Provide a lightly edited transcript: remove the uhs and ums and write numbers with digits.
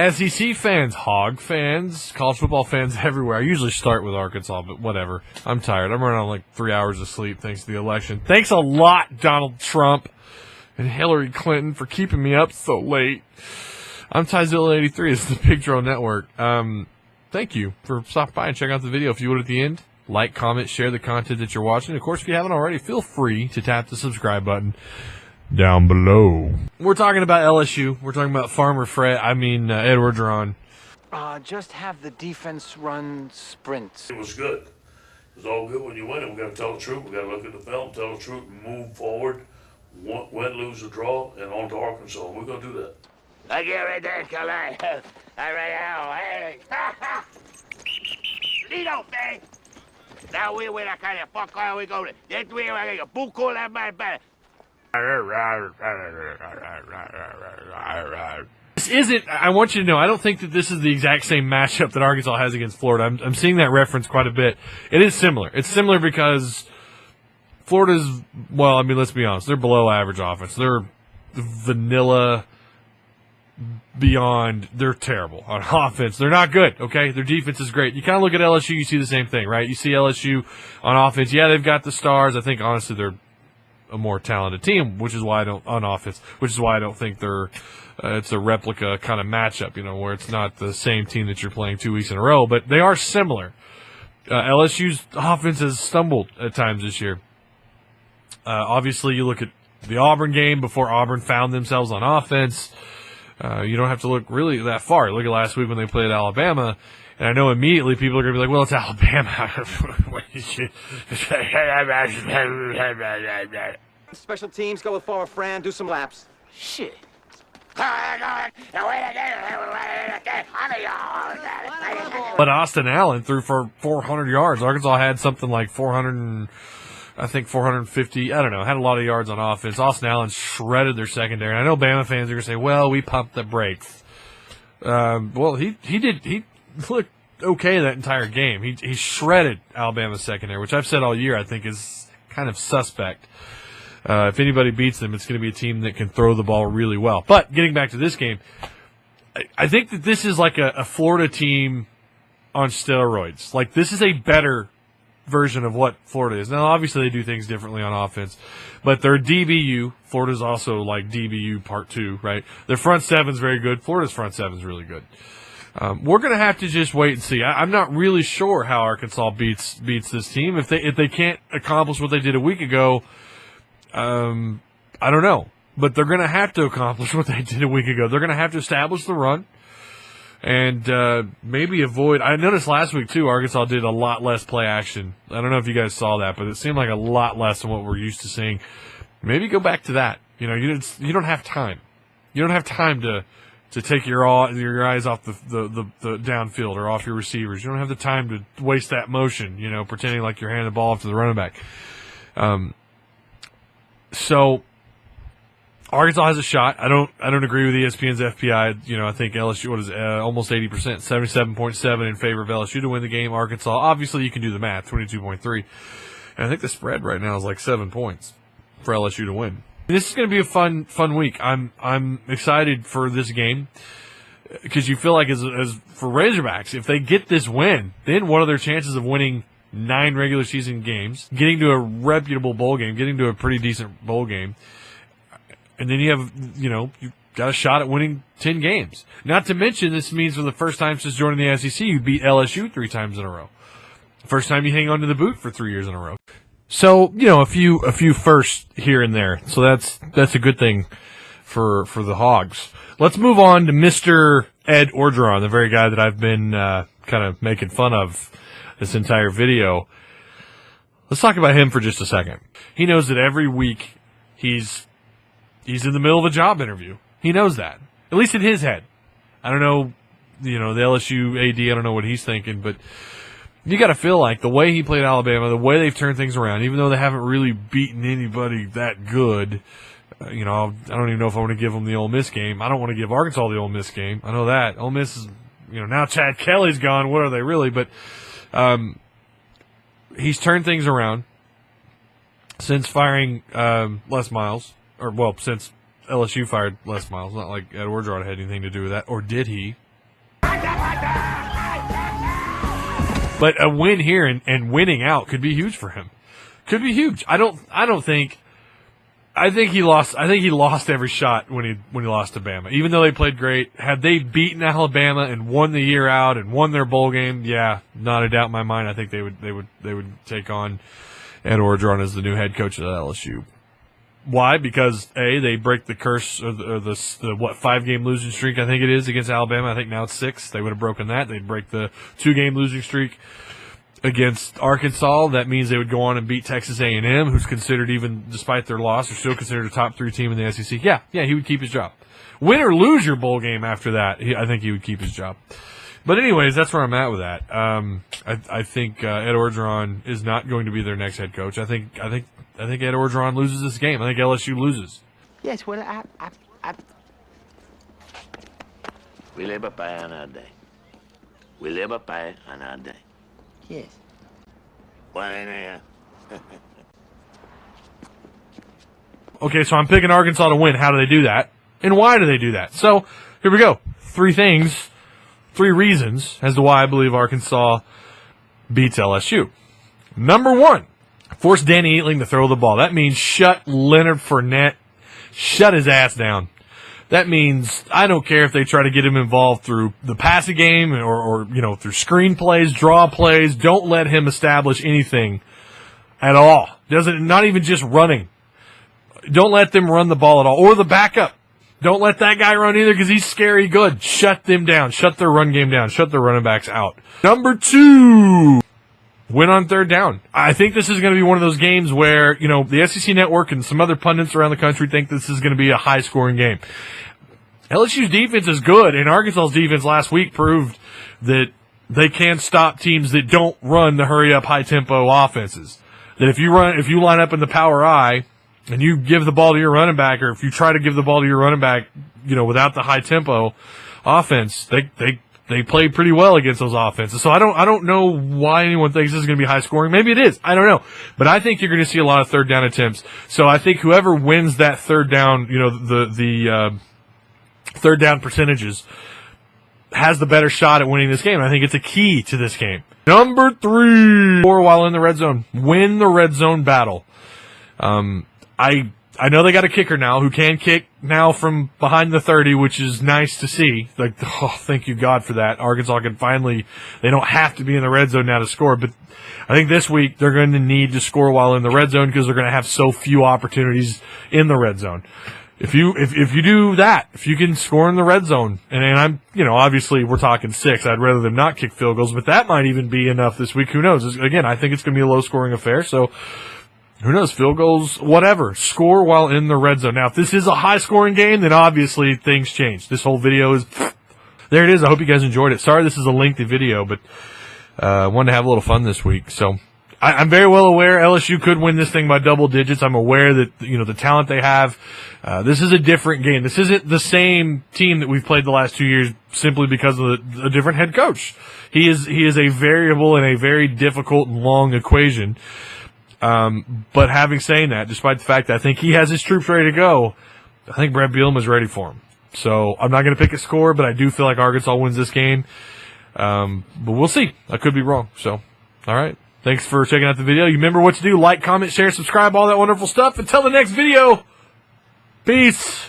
SEC fans, Hog fans, college football fans everywhere. I usually start with Arkansas, but whatever. I'm tired. I'm running on like 3 hours of sleep thanks to the election. Thanks a lot, Donald Trump and Hillary Clinton, for keeping me up so late. I'm Tyzilla83. This is the Big Drone Network. Thank you for stopping by and checking out the video. If you would at the end, like, comment, share the content that you're watching. Of course, if you haven't already, feel free to tap the subscribe button down below. We're talking about LSU. We're talking about Ed Oregeron. Just have the defense run sprints. It was good. It was all good when you win it. We got to tell the truth. We got to look at the film, tell the truth, and move forward. Win, lose, or draw, and on to Arkansas. We're going to do that. I get right there, Calais. I right now. Hey. Lido, man. Now we win. I kind of fuck all we go to. That way, I get a book call at my back. This isn't, I want you to know, I don't think that this is the exact same matchup that Arkansas has against Florida. I'm seeing that reference quite a bit. It is similar. It's similar because Florida's, well, I mean, let's be honest, they're below average offense. They're vanilla beyond, they're terrible on offense. They're not good, okay? Their defense is great. You kind of look at LSU, you see the same thing, right? You see LSU on offense. Yeah, they've got the stars. I think, honestly, they're a more talented team, which is why I don't think they're it's a replica kind of matchup, you know, where it's not the same team that you're playing 2 weeks in a row, but they are similar. LSU's offense has stumbled at times this year. Obviously, you look at the Auburn game before Auburn found themselves on offense. You don't have to look really that far. Look at last week when they played Alabama. And I know immediately people are going to be like, well, it's Alabama. Special teams, go with former Fran, do some laps. Shit. But Austin Allen threw for 400 yards. Arkansas had something like 450. I don't know. Had a lot of yards on offense. Austin Allen shredded their secondary. And I know Bama fans are going to say, well, we pumped the brakes. Well, he looked okay that entire game. He shredded Alabama's secondary, which I've said all year I think is kind of suspect. If anybody beats them, it's going to be a team that can throw the ball really well. But getting back to this game, I think that this is like a Florida team on steroids. Like, this is a better version of what Florida is. Now, obviously, they do things differently on offense, but they're DBU. Florida's also like DBU Part 2, right? Their front seven's very good. Florida's front seven's really good. We're going to have to just wait and see. I'm not really sure how Arkansas beats this team. If they can't accomplish what they did a week ago, I don't know. But they're going to have to accomplish what they did a week ago. They're going to have to establish the run and maybe avoid. I noticed last week, too, Arkansas did a lot less play action. I don't know if you guys saw that, but it seemed like a lot less than what we're used to seeing. Maybe go back to that. You know, you don't have time. You don't have time to take your eyes off the downfield or off your receivers. You don't have the time to waste that motion, you know, pretending like you're handing the ball off to the running back. So Arkansas has a shot. I don't agree with ESPN's FPI. You know, I think LSU almost 80%, 77.7 in favor of LSU to win the game. Arkansas, obviously, you can do the math, 22.3, and I think the spread right now is like 7 points for LSU to win. This is going to be a fun week. I'm excited for this game because you feel like as for Razorbacks, if they get this win, then what are their chances of winning 9 regular season games, getting to a reputable bowl game, getting to a pretty decent bowl game, and then you've got a shot at winning 10 games. Not to mention, this means for the first time since joining the SEC, you beat LSU 3 times in a row. First time you hang on to the boot for 3 years in a row. So, you know, a few firsts here and there. So that's a good thing for the Hogs. Let's move on to Mr. Ed Oregeron, the very guy that I've been kind of making fun of this entire video. Let's talk about him for just a second. He knows that every week he's in the middle of a job interview. He knows that, at least in his head. I don't know, the LSU AD, I don't know what he's thinking, but you got to feel like the way he played Alabama, the way they've turned things around, even though they haven't really beaten anybody that good, I don't even know if I want to give them the Ole Miss game. I don't want to give Arkansas the Ole Miss game. I know that. Ole Miss is, now Chad Kelly's gone. What are they really? But he's turned things around since firing Les Miles, since LSU fired Les Miles. Not like Ed Oregeron had anything to do with that, or did he? But a win here and winning out could be huge for him. Could be huge. I think he lost every shot when he lost to Bama. Even though they played great, had they beaten Alabama and won the year out and won their bowl game, yeah, not a doubt in my mind. I think they would take on Ed Oregeron as the new head coach of LSU. Why? Because they break the curse or the 5-game losing streak I think it is against Alabama. I think now it's 6. They would have broken that. They'd break the 2-game losing streak against Arkansas. That means they would go on and beat Texas A&M, who's considered, even despite their loss, they're still considered a top 3 team in the SEC. Yeah, he would keep his job. Win or lose your bowl game after that, I think he would keep his job. But anyways, that's where I'm at with that. I think Ed Oregeron is not going to be their next head coach. I think Ed Oregeron loses this game. I think LSU loses. Yes, well, we live a pie on our day. We live a pie on our day. Yes. Well, yeah. Okay, so I'm picking Arkansas to win. How do they do that? And why do they do that? So here we go. 3 reasons as to why I believe Arkansas beats LSU. Number 1, force Danny Etling to throw the ball. That means shut Leonard Fournette, shut his ass down. That means I don't care if they try to get him involved through the passing game or through screen plays, draw plays. Don't let him establish anything at all. Not even just running. Don't let them run the ball at all. Or the backup. Don't let that guy run either because he's scary good. Shut them down. Shut their run game down. Shut their running backs out. Number 2, win on 3rd down. I think this is going to be one of those games where, the SEC Network and some other pundits around the country think this is going to be a high-scoring game. LSU's defense is good, and Arkansas's defense last week proved that they can stop teams that don't run the hurry-up, high-tempo offenses. That if you line up in the power I and you give the ball to your running back, or if you try to give the ball to your running back, without the high-tempo offense, they play pretty well against those offenses. So I don't know why anyone thinks this is going to be high scoring. Maybe it is. I don't know. But I think you're going to see a lot of 3rd down attempts. So I think whoever wins that 3rd down, the 3rd down percentages has the better shot at winning this game. I think it's a key to this game. Number 3, score while in the red zone. Win the red zone battle. I know they got a kicker now who can kick now from behind the 30, which is nice to see. Thank you, God, for that. Arkansas can finally, they don't have to be in the red zone now to score. But I think this week they're going to need to score while in the red zone because they're going to have so few opportunities in the red zone. If you do that, if you can score in the red zone, and I'm, obviously we're talking 6. I'd rather them not kick field goals, but that might even be enough this week. Who knows? Again, I think it's going to be a low-scoring affair, so who knows? Field goals, whatever. Score while in the red zone. Now, if this is a high-scoring game, then obviously things change. This whole video is there. It is. I hope you guys enjoyed it. Sorry, this is a lengthy video, but wanted to have a little fun this week. So I'm very well aware LSU could win this thing by double digits. I'm aware that the talent they have. This is a different game. This isn't the same team that we've played the last 2 years simply because of a different head coach. He is a variable in a very difficult and long equation. But having saying that, despite the fact that I think he has his troops ready to go, I think Brett Bielema is ready for him. So I'm not going to pick a score, but I do feel like Arkansas wins this game. But we'll see. I could be wrong. So, all right. Thanks for checking out the video. You remember what to do. Like, comment, share, subscribe, all that wonderful stuff. Until the next video, peace.